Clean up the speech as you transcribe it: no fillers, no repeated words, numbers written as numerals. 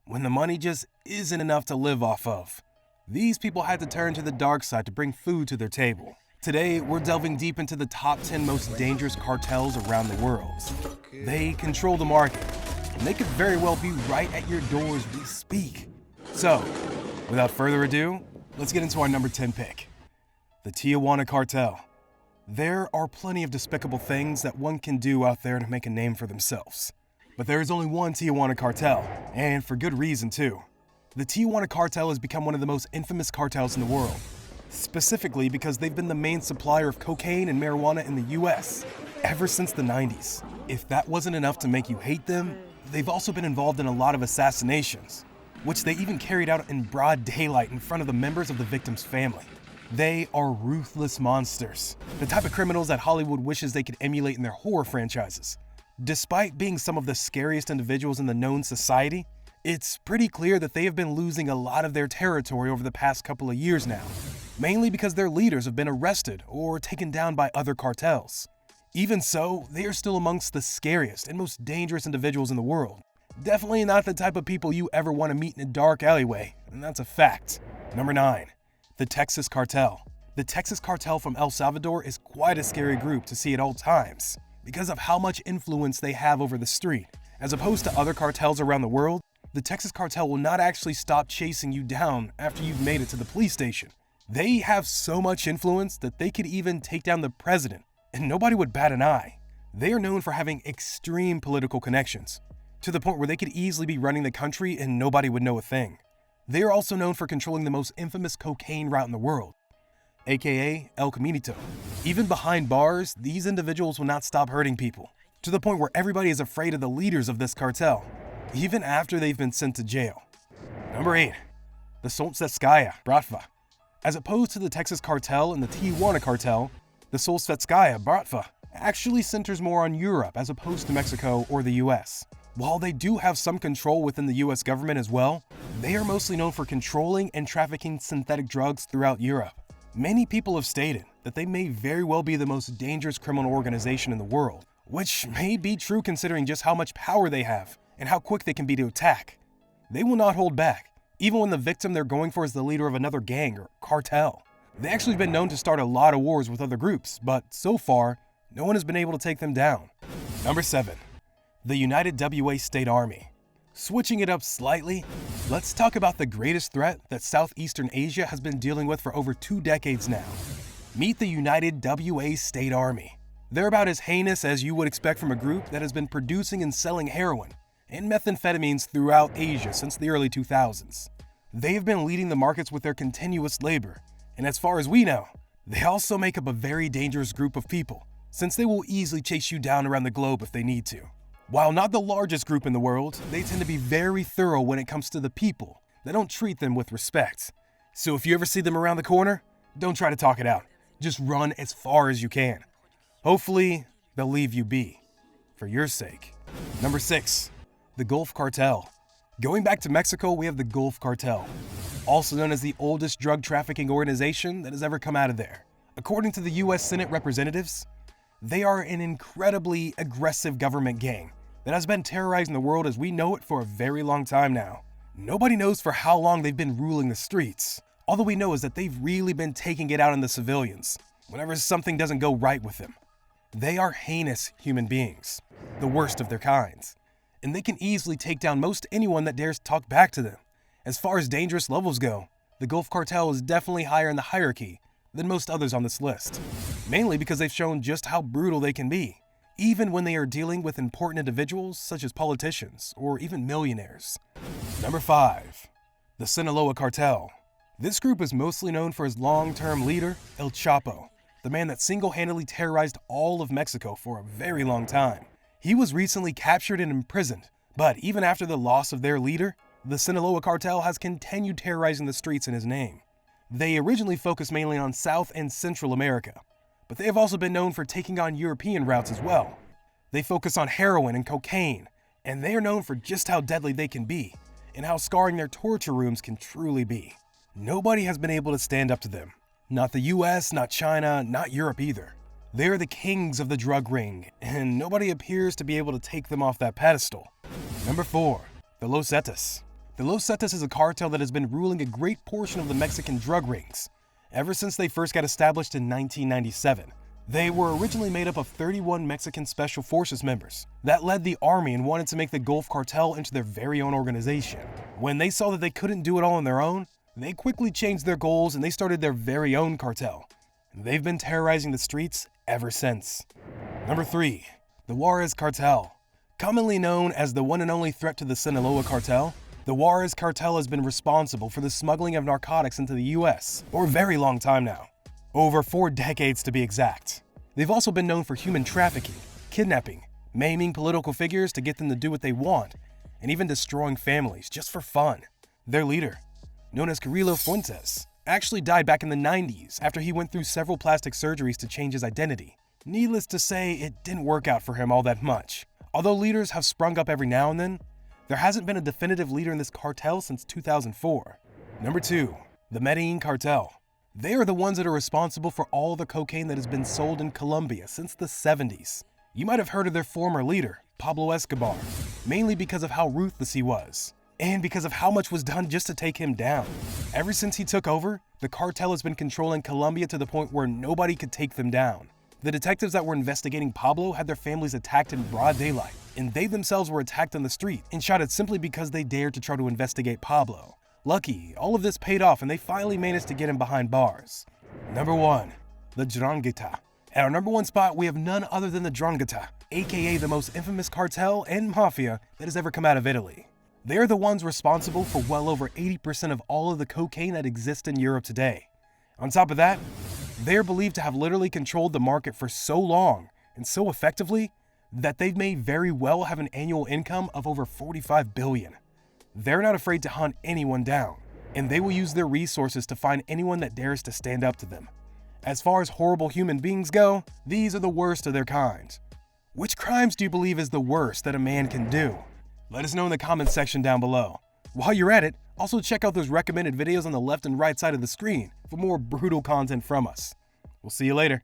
when the money just isn't enough to live off of. These people had to turn to the dark side to bring food to their table. Today, we're delving deep into the top 10 most dangerous cartels around the world. They control the market, and they could very well be right at your door as we speak. So, without further ado, let's get into our number 10 pick, the Tijuana cartel. There are plenty of despicable things that one can do out there to make a name for themselves. But there is only one Tijuana cartel, and for good reason too. The Tijuana cartel has become one of the most infamous cartels in the world, specifically because they've been the main supplier of cocaine and marijuana in the US ever since the 90s. If that wasn't enough to make you hate them, they've also been involved in a lot of assassinations, which they even carried out in broad daylight in front of the members of the victim's family. They are ruthless monsters, the type of criminals that Hollywood wishes they could emulate in their horror franchises. Despite being some of the scariest individuals in the known society, it's pretty clear that they have been losing a lot of their territory over the past couple of years now, mainly because their leaders have been arrested or taken down by other cartels. Even so, they are still amongst the scariest and most dangerous individuals in the world. Definitely not the type of people you ever want to meet in a dark alleyway, and that's a fact. Number 9. The Texas Cartel. The Texas Cartel from El Salvador is quite a scary group to see at all times because of how much influence they have over the street. As opposed to other cartels around the world, the Texas Cartel will not actually stop chasing you down after you've made it to the police station. They have so much influence that they could even take down the president, and nobody would bat an eye. They are known for having extreme political connections, to the point where they could easily be running the country and nobody would know a thing. They are also known for controlling the most infamous cocaine route in the world, aka El Caminito. Even behind bars, these individuals will not stop hurting people, to the point where everybody is afraid of the leaders of this cartel, even after they've been sent to jail. Number 8. The Solntsevskaya Bratva. As opposed to the Texas Cartel and the Tijuana Cartel, the Solntsevskaya Bratva actually centers more on Europe as opposed to Mexico or the US. While they do have some control within the US government as well, they are mostly known for controlling and trafficking synthetic drugs throughout Europe. Many people have stated that they may very well be the most dangerous criminal organization in the world, which may be true considering just how much power they have and how quick they can be to attack. They will not hold back, even when the victim they're going for is the leader of another gang or cartel. They actually have been known to start a lot of wars with other groups, but so far, no one has been able to take them down. Number 7. The United WA State Army. Switching it up slightly, let's talk about the greatest threat that Southeastern Asia has been dealing with for over 2 decades now. Meet the United WA State Army. They're about as heinous as you would expect from a group that has been producing and selling heroin and methamphetamines throughout Asia since the early 2000s. They have been leading the markets with their continuous labor, and as far as we know, they also make up a very dangerous group of people, since they will easily chase you down around the globe if they need to. While not the largest group in the world, they tend to be very thorough when it comes to the people. They don't treat them with respect. So if you ever see them around the corner, don't try to talk it out. Just run as far as you can. Hopefully, they'll leave you be, for your sake. Number 6. The Gulf Cartel. Going back to Mexico, we have the Gulf Cartel, also known as the oldest drug trafficking organization that has ever come out of there. According to the US Senate representatives, they are an incredibly aggressive government gang that has been terrorizing the world as we know it for a very long time now. Nobody knows for how long they've been ruling the streets. All that we know is that they've really been taking it out on the civilians whenever something doesn't go right with them. They are heinous human beings, the worst of their kinds, and they can easily take down most anyone that dares talk back to them. As far as dangerous levels go, the Gulf Cartel is definitely higher in the hierarchy than most others on this list, mainly because they've shown just how brutal they can be, even when they are dealing with important individuals such as politicians or even millionaires. Number 5. The Sinaloa Cartel. This group is mostly known for his long-term leader, El Chapo, the man that single-handedly terrorized all of Mexico for a very long time. He was recently captured and imprisoned, but even after the loss of their leader, the Sinaloa Cartel has continued terrorizing the streets in his name. They originally focused mainly on South and Central America, but they have also been known for taking on European routes as well. They focus on heroin and cocaine, and they are known for just how deadly they can be, and how scarring their torture rooms can truly be. Nobody has been able to stand up to them. Not the US, not China, not Europe either. They are the kings of the drug ring, and nobody appears to be able to take them off that pedestal. Number 4. The Zetas. The Los Zetas is a cartel that has been ruling a great portion of the Mexican drug rings ever since they first got established in 1997. They were originally made up of 31 Mexican Special Forces members that led the army and wanted to make the Gulf Cartel into their very own organization. When they saw that they couldn't do it all on their own, they quickly changed their goals and they started their very own cartel. They've been terrorizing the streets ever since. Number 3. The Juarez Cartel. Commonly known as the one and only threat to the Sinaloa cartel, the Juarez cartel has been responsible for the smuggling of narcotics into the US for a very long time now. Over 4 decades to be exact. They've also been known for human trafficking, kidnapping, maiming political figures to get them to do what they want, and even destroying families just for fun. Their leader, known as Cartel Fuentes, actually died back in the 90s after he went through several plastic surgeries to change his identity. Needless to say, it didn't work out for him all that much. Although leaders have sprung up every now and then, there hasn't been a definitive leader in this cartel since 2004. Number 2. The Medellin cartel. They are the ones that are responsible for all the cocaine that has been sold in Colombia since the 70s. You might have heard of their former leader, Pablo Escobar, mainly because of how ruthless he was, and because of how much was done just to take him down. Ever since he took over, the cartel has been controlling Colombia to the point where nobody could take them down. The detectives that were investigating Pablo had their families attacked in broad daylight, and they themselves were attacked on the street and shot at simply because they dared to try to investigate Pablo. Lucky, all of this paid off and they finally managed to get him behind bars. Number 1. The Ndrangheta. At our number 1 spot, we have none other than the Ndrangheta, aka the most infamous cartel and mafia that has ever come out of Italy. They are the ones responsible for well over 80% of all of the cocaine that exists in Europe today. On top of that, they are believed to have literally controlled the market for so long and so effectively that they may very well have an annual income of over $45 billion. They're not afraid to hunt anyone down, and they will use their resources to find anyone that dares to stand up to them. As far as horrible human beings go, these are the worst of their kind. Which crimes do you believe is the worst that a man can do? Let us know in the comments section down below. While you're at it, also check out those recommended videos on the left and right side of the screen for more brutal content from us. We'll see you later.